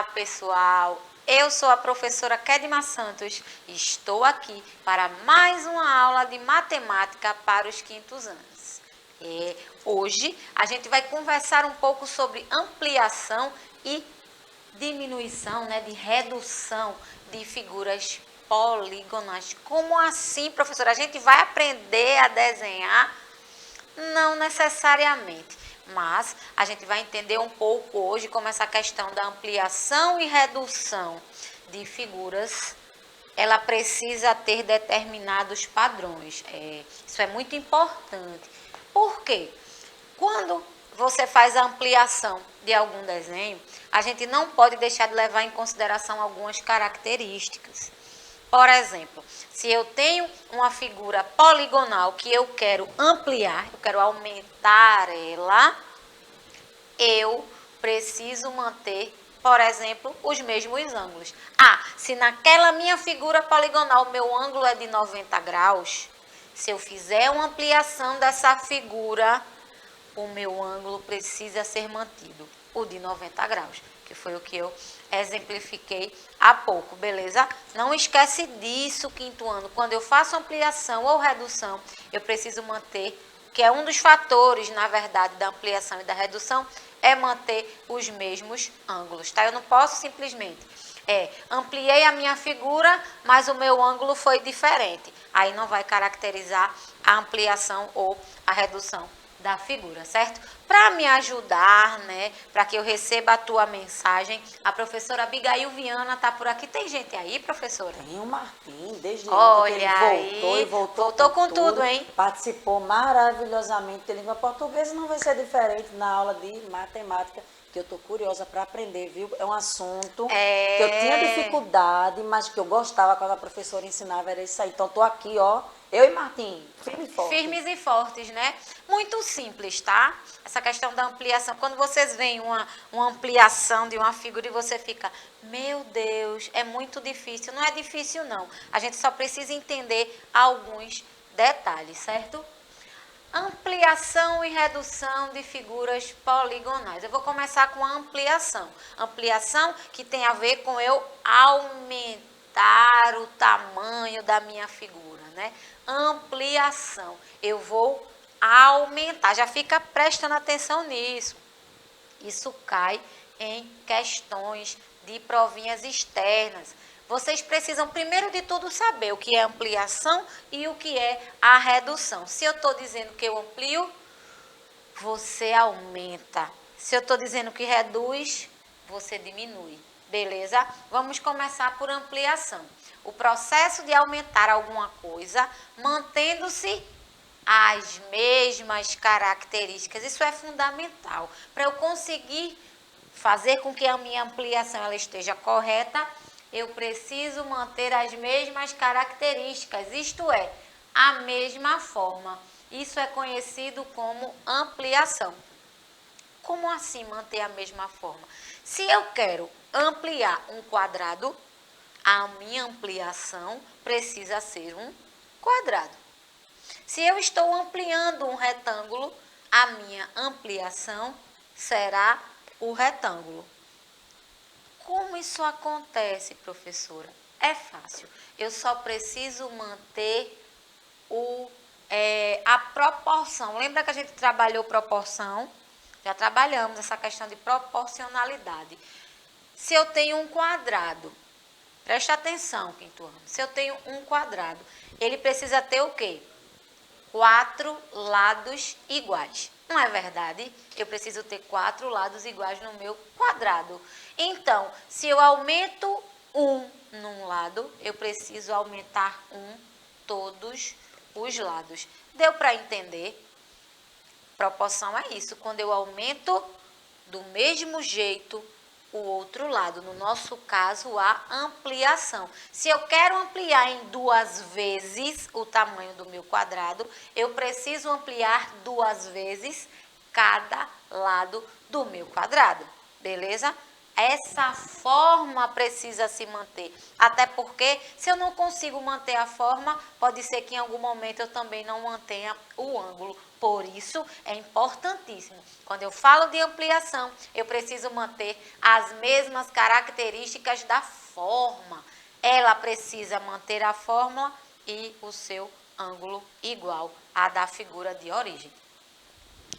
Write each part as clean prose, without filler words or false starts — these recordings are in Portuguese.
Olá, pessoal! Eu sou a professora Kedma Santos e estou aqui para mais uma aula de matemática para os quintos anos. Hoje a gente vai conversar um pouco sobre ampliação e diminuição, de redução de figuras poligonais. Como assim, professora? A gente vai aprender a desenhar? Não necessariamente, mas a gente vai entender um pouco hoje como essa questão da ampliação e redução de figuras, ela precisa ter determinados padrões. Isso é muito importante. Por quê? Quando você faz a ampliação de algum desenho, a gente não pode deixar de levar em consideração algumas características. Por exemplo, se eu tenho uma figura poligonal que eu quero ampliar, eu quero aumentar ela, eu preciso manter, por exemplo, os mesmos ângulos. Se naquela minha figura poligonal o meu ângulo é de 90 graus, se eu fizer uma ampliação dessa figura, o meu ângulo precisa ser mantido, o de 90 graus, que foi o que eu exemplifiquei há pouco, beleza? Não esquece disso, quinto ano. Quando eu faço ampliação ou redução, eu preciso manter, que é um dos fatores, na verdade, da ampliação e da redução, é manter os mesmos ângulos, tá? Eu não posso simplesmente, ampliei a minha figura, mas o meu ângulo foi diferente. Aí não vai caracterizar a ampliação ou a redução da figura, certo? Para me ajudar, para que eu receba a tua mensagem, a professora Abigail Viana está por aqui. Tem gente aí, professora? Tem o Martim, desde Olha ontem que ele voltou aí, e voltou com tudo, hein? Participou maravilhosamente de língua portuguesa, não vai ser diferente na aula de matemática, que eu estou curiosa para aprender, viu? É um assunto que eu tinha dificuldade, mas que eu gostava quando a professora ensinava, era isso aí. Então, estou aqui, ó, eu e Martim, firmes e fortes. Firmes e fortes, né? Muito simples, tá? Essa questão da ampliação. Quando vocês veem uma ampliação de uma figura e você fica, meu Deus, é muito difícil. Não é difícil, não. A gente só precisa entender alguns detalhes, certo? Ampliação e redução de figuras poligonais. Eu vou começar com a ampliação. Ampliação que tem a ver com eu aumentar o tamanho da minha figura, né? Ampliação. Eu vou aumentar. Já fica prestando atenção nisso. Isso cai em questões de provinhas externas. Vocês precisam, primeiro de tudo, saber o que é ampliação e o que é a redução. Se eu estou dizendo que eu amplio, você aumenta. Se eu estou dizendo que reduz, você diminui. Beleza? Vamos começar por ampliação. O processo de aumentar alguma coisa, mantendo-se as mesmas características. Isso é fundamental. Para eu conseguir fazer com que a minha ampliação ela esteja correta, eu preciso manter as mesmas características, isto é, a mesma forma. Isso é conhecido como ampliação. Como assim manter a mesma forma? Se eu quero ampliar um quadrado, a minha ampliação precisa ser um quadrado. Se eu estou ampliando um retângulo, a minha ampliação será o retângulo. Como isso acontece, professora? É fácil. Eu só preciso manter a proporção. Lembra que a gente trabalhou proporção? Já trabalhamos essa questão de proporcionalidade. Se eu tenho um quadrado, preste atenção, quinto ano. Se eu tenho um quadrado, ele precisa ter o quê? 4 lados iguais. Não é verdade? Eu preciso ter 4 lados iguais no meu quadrado. Então, se eu aumento 1 num lado, eu preciso aumentar 1 todos os lados. Deu para entender? Proporção é isso. Quando eu aumento do mesmo jeito o outro lado, no nosso caso, a ampliação. Se eu quero ampliar em 2 vezes o tamanho do meu quadrado, eu preciso ampliar 2 vezes cada lado do meu quadrado, beleza? essa forma precisa se manter. Até porque, se eu não consigo manter a forma, pode ser que em algum momento eu também não mantenha o ângulo. Por isso, é importantíssimo. Quando eu falo de ampliação, eu preciso manter as mesmas características da forma. Ela precisa manter a fórmula e o seu ângulo igual à da figura de origem.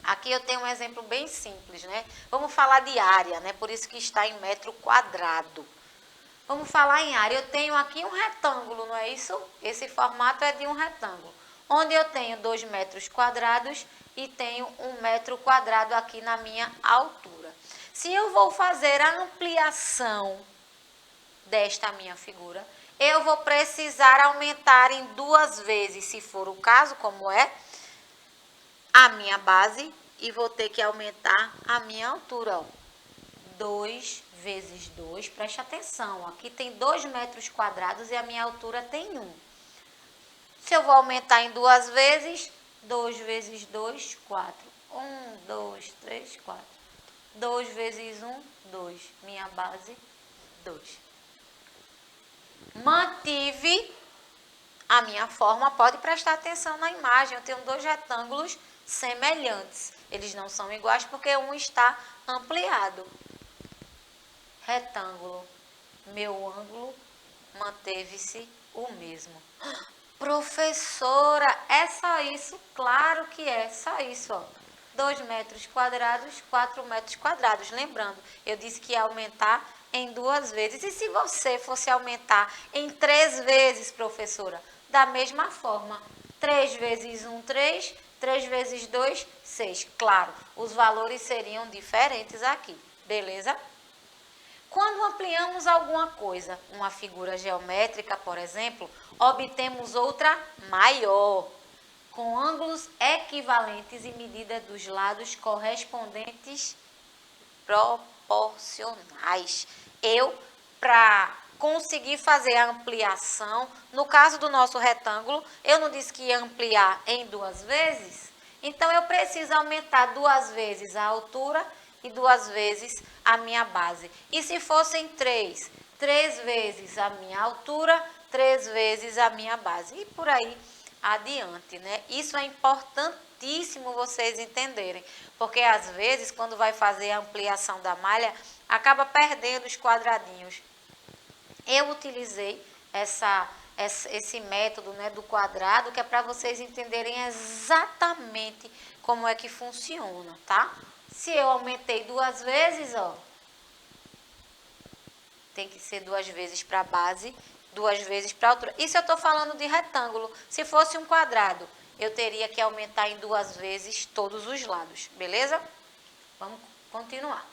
Aqui eu tenho um exemplo bem simples, né? Vamos falar de área, né? Por isso que está em metro quadrado. Vamos falar em área. Eu tenho aqui um retângulo, não é isso? Esse formato é de um retângulo. Onde eu tenho 2 metros quadrados e tenho 1 metro quadrado aqui na minha altura. Se eu vou fazer a ampliação desta minha figura, eu vou precisar aumentar em 2 vezes, se for o caso, como é, a minha base e vou ter que aumentar a minha altura, ó. 2 vezes 2, preste atenção, aqui tem 2 metros quadrados e a minha altura tem 1. Se eu vou aumentar em 2 vezes, 2 vezes 2, 4. 1, 2, 3, 4. 2 vezes 1, 2. Minha base, 2. Mantive a minha forma, pode prestar atenção na imagem, eu tenho 2 retângulos semelhantes. Eles não são iguais porque um está ampliado. Retângulo, meu ângulo manteve-se o mesmo. Professora, é só isso? Claro que é, só isso, ó. 2 metros quadrados, 4 metros quadrados. Lembrando, eu disse que ia aumentar em 2 vezes. E se você fosse aumentar em 3 vezes, professora? Da mesma forma. 3 vezes 1, 3. 3 vezes 2, 6. Claro, os valores seriam diferentes aqui. Beleza? Quando ampliamos alguma coisa, uma figura geométrica, por exemplo, obtemos outra maior, com ângulos equivalentes e medida dos lados correspondentes proporcionais. Para conseguir fazer a ampliação, no caso do nosso retângulo, eu não disse que ia ampliar em 2 vezes? Então, eu preciso aumentar 2 vezes a altura e 2 vezes a minha base. E se fossem 3? 3 vezes a minha altura, 3 vezes a minha base. E por aí adiante, né? Isso é importantíssimo vocês entenderem, porque às vezes, quando vai fazer a ampliação da malha, acaba perdendo os quadradinhos. Eu utilizei esse método, né, do quadrado, que é para vocês entenderem exatamente como é que funciona, tá? Se eu aumentei 2 vezes, ó, tem que ser 2 vezes para a base, 2 vezes para a altura. Isso eu estou falando de retângulo. Se fosse um quadrado, eu teria que aumentar em 2 vezes todos os lados, beleza? Vamos continuar.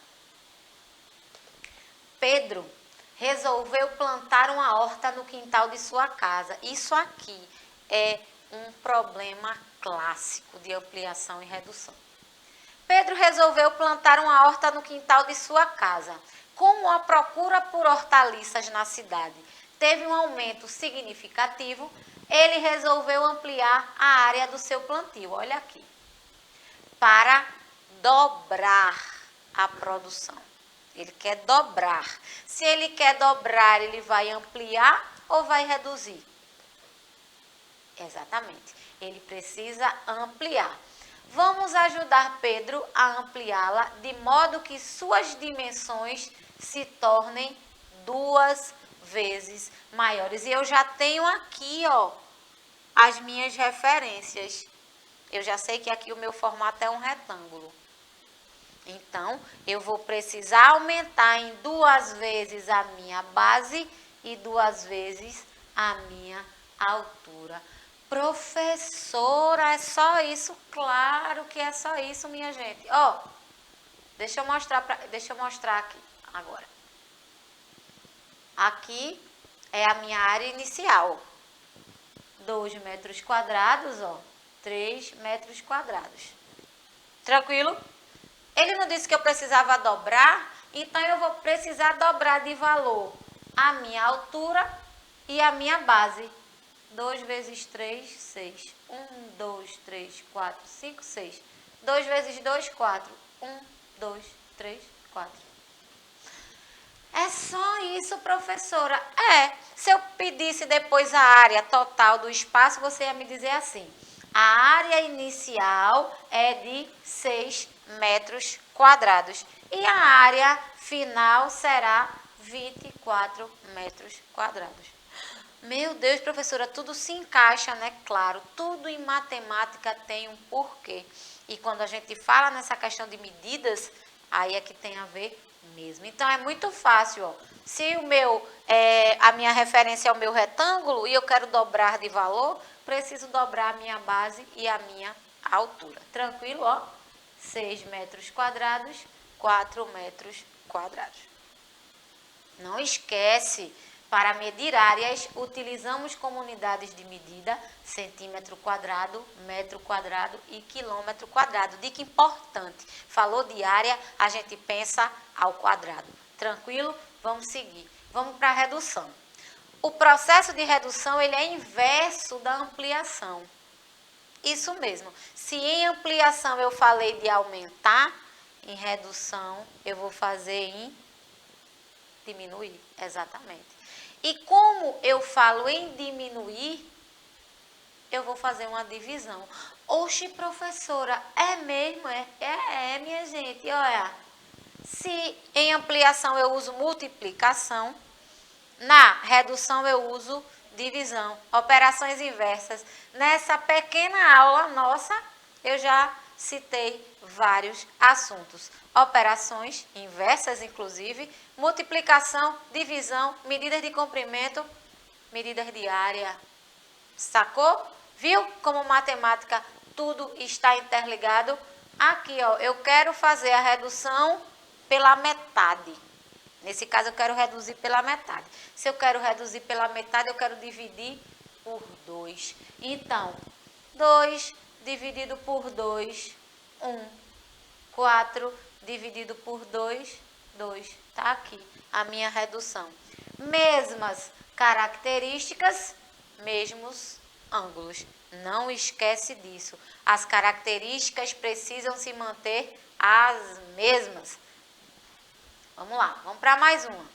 Pedro resolveu plantar uma horta no quintal de sua casa. Isso aqui é um problema clássico de ampliação e redução. Pedro resolveu plantar uma horta no quintal de sua casa. Como a procura por hortaliças na cidade teve um aumento significativo, ele resolveu ampliar a área do seu plantio. Olha aqui. Para dobrar a produção. Ele quer dobrar. Se ele quer dobrar, ele vai ampliar ou vai reduzir? Exatamente. Ele precisa ampliar. Vamos ajudar Pedro a ampliá-la de modo que suas dimensões se tornem 2 vezes maiores. E eu já tenho aqui, ó, as minhas referências. Eu já sei que aqui o meu formato é um retângulo. Então, eu vou precisar aumentar em 2 vezes a minha base e 2 vezes a minha altura. Professora, é só isso? Claro que é só isso, minha gente. Ó, deixa eu mostrar aqui agora. Aqui é a minha área inicial. 2 metros quadrados, ó, 3 metros quadrados. Tranquilo? Ele não disse que eu precisava dobrar, então eu vou precisar dobrar de valor a minha altura e a minha base. 2 vezes 3, 6. 1, 2, 3, 4, 5, 6. 2 vezes 2, 4. 1, 2, 3, 4. É só isso, professora. Se eu pedisse depois a área total do espaço, você ia me dizer assim: a área inicial é de 6 metros quadrados e a área final será 24 metros quadrados. Meu Deus, professora, tudo se encaixa, né? Claro, tudo em matemática tem um porquê. E quando a gente fala nessa questão de medidas, aí é que tem a ver mesmo. Então é muito fácil, ó. Se a minha referência é o meu retângulo e eu quero dobrar de valor, preciso dobrar a minha base e a minha altura. Tranquilo, ó? 6 metros quadrados, 4 metros quadrados. Não esquece, para medir áreas, utilizamos como unidades de medida centímetro quadrado, metro quadrado e quilômetro quadrado. Dica importante, falou de área, a gente pensa ao quadrado. Tranquilo? Vamos seguir. Vamos para a redução. O processo de redução ele é inverso da ampliação. Isso mesmo. Se em ampliação eu falei de aumentar, em redução eu vou fazer em diminuir, exatamente. E como eu falo em diminuir, eu vou fazer uma divisão. Oxe, professora, é mesmo? Minha gente, olha. Se em ampliação eu uso multiplicação, na redução eu uso divisão, operações inversas. Nessa pequena aula nossa, eu já citei vários assuntos. Operações inversas, inclusive, multiplicação, divisão, medidas de comprimento, medidas de área. Sacou? Viu como matemática tudo está interligado? Aqui, ó, eu quero fazer a redução pela metade. Nesse caso, eu quero reduzir pela metade. Se eu quero reduzir pela metade, eu quero dividir por 2. Então, 2 dividido por 2, 1. 4 dividido por 2, 2. Tá aqui a minha redução. Mesmas características, mesmos ângulos. Não esquece disso. As características precisam se manter as mesmas. Vamos lá, vamos para mais uma.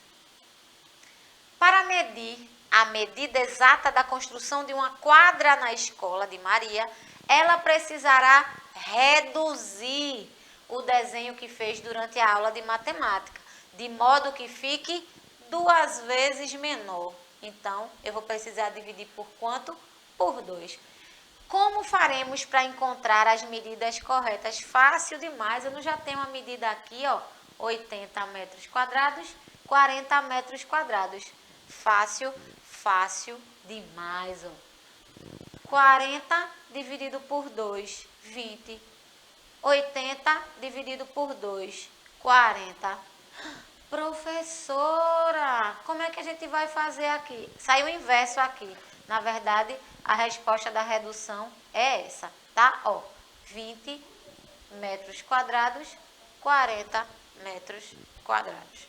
Para medir a medida exata da construção de uma quadra na escola de Maria, ela precisará reduzir o desenho que fez durante a aula de matemática, de modo que fique 2 vezes menor. Então, eu vou precisar dividir por quanto? Por 2. Como faremos para encontrar as medidas corretas? Fácil demais, eu não já tenho uma medida aqui, ó. 80 metros quadrados, 40 metros quadrados. Fácil, fácil demais, ó. 40 dividido por 2, 20. 80 dividido por 2, 40. Professora, como é que a gente vai fazer aqui? Saiu o inverso aqui. Na verdade, a resposta da redução é essa, tá? Ó, 20 metros quadrados, 40 metros quadrados.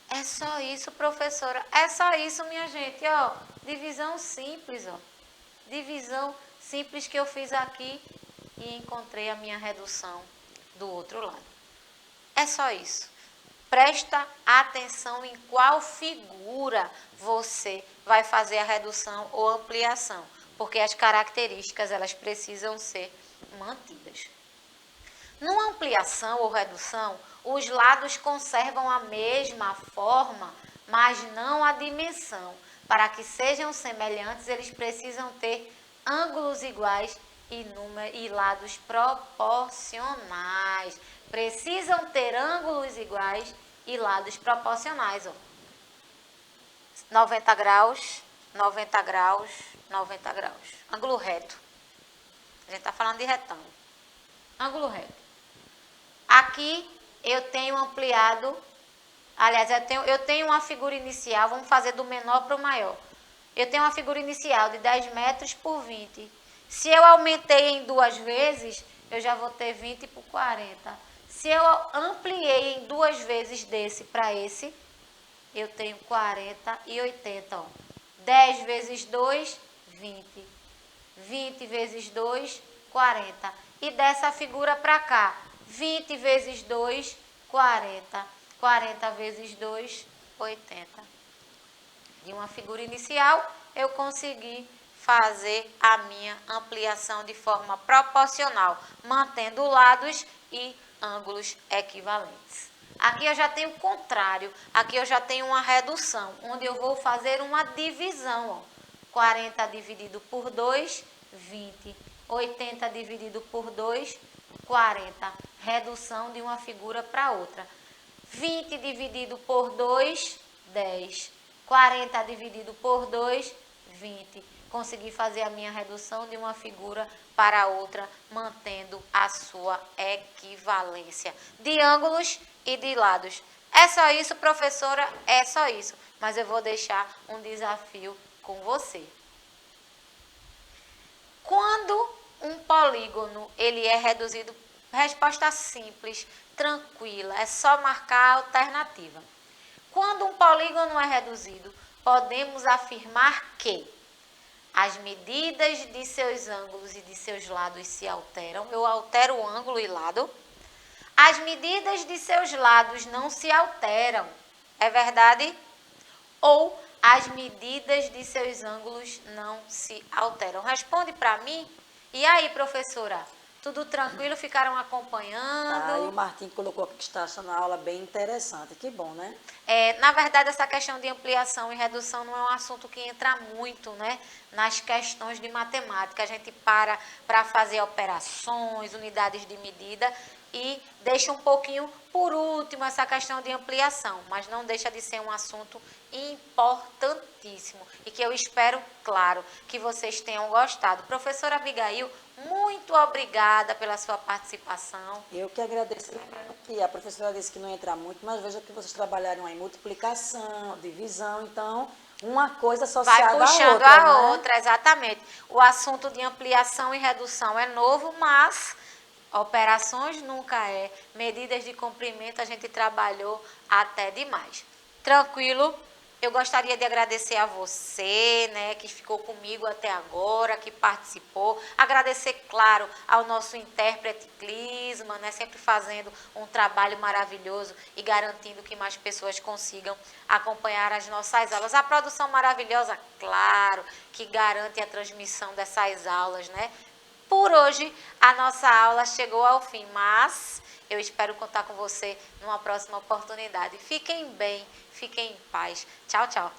É só isso, professora. É só isso, minha gente, ó. Divisão simples, ó. Divisão simples que eu fiz aqui e encontrei a minha redução do outro lado. É só isso. Presta atenção em qual figura você vai fazer a redução ou ampliação, porque as características elas precisam ser mantidas. Numa ampliação ou redução, os lados conservam a mesma forma, mas não a dimensão. Para que sejam semelhantes, eles precisam ter ângulos iguais e lados proporcionais. Precisam ter ângulos iguais e lados proporcionais. Ó. 90 graus, 90 graus, 90 graus. Ângulo reto. A gente está falando de retângulo. Ângulo reto. Aqui eu tenho ampliado, aliás, eu tenho uma figura inicial, vamos fazer do menor para o maior. Eu tenho uma figura inicial de 10 metros por 20. Se eu aumentei em 2 vezes, eu já vou ter 20 por 40. Se eu ampliei em 2 vezes desse para esse, eu tenho 40 e 80. Ó. 10 vezes 2, 20. 20 vezes 2, 40. E dessa figura para cá, 20 vezes 2, 40. 40 vezes 2, 80. De uma figura inicial, eu consegui fazer a minha ampliação de forma proporcional, mantendo lados e ângulos equivalentes. Aqui eu já tenho o contrário, aqui eu já tenho uma redução, onde eu vou fazer uma divisão. Ó. 40 dividido por 2, 20. 80 dividido por 2, 40. Redução de uma figura para outra. 20 dividido por 2, 10. 40 dividido por 2, 20. Consegui fazer a minha redução de uma figura para outra, mantendo a sua equivalência de ângulos e de lados. É só isso, professora? É só isso. Mas eu vou deixar um desafio com você. Quando um polígono ele é reduzido, resposta simples, tranquila, é só marcar a alternativa. Quando um polígono é reduzido, podemos afirmar que as medidas de seus ângulos e de seus lados se alteram. Eu altero o ângulo e lado. As medidas de seus lados não se alteram. É verdade? Ou as medidas de seus ângulos não se alteram. Responde para mim. E aí, professora? Tudo tranquilo? Ficaram acompanhando? E o Martim colocou aqui que está achando a aula bem interessante. Que bom, né? Na verdade, essa questão de ampliação e redução não é um assunto que entra muito, né, nas questões de matemática. A gente para fazer operações, unidades de medida e deixa um pouquinho por último essa questão de ampliação, mas não deixa de ser um assunto importantíssimo e que eu espero, claro, que vocês tenham gostado. Professora Abigail, muito obrigada pela sua participação. Eu que agradeço. E a professora disse que não ia entrar muito, mas veja que vocês trabalharam em multiplicação, divisão, então uma coisa associada à outra. Vai puxando a outra, exatamente. O assunto de ampliação e redução é novo, mas operações nunca é. Medidas de comprimento a gente trabalhou até demais. Tranquilo? Eu gostaria de agradecer a você, né, que ficou comigo até agora, que participou. Agradecer, claro, ao nosso intérprete Clisma, né, sempre fazendo um trabalho maravilhoso e garantindo que mais pessoas consigam acompanhar as nossas aulas. A produção maravilhosa, claro, que garante a transmissão dessas aulas, né? Por hoje, a nossa aula chegou ao fim, mas eu espero contar com você numa próxima oportunidade. Fiquem bem, fiquem em paz. Tchau, tchau.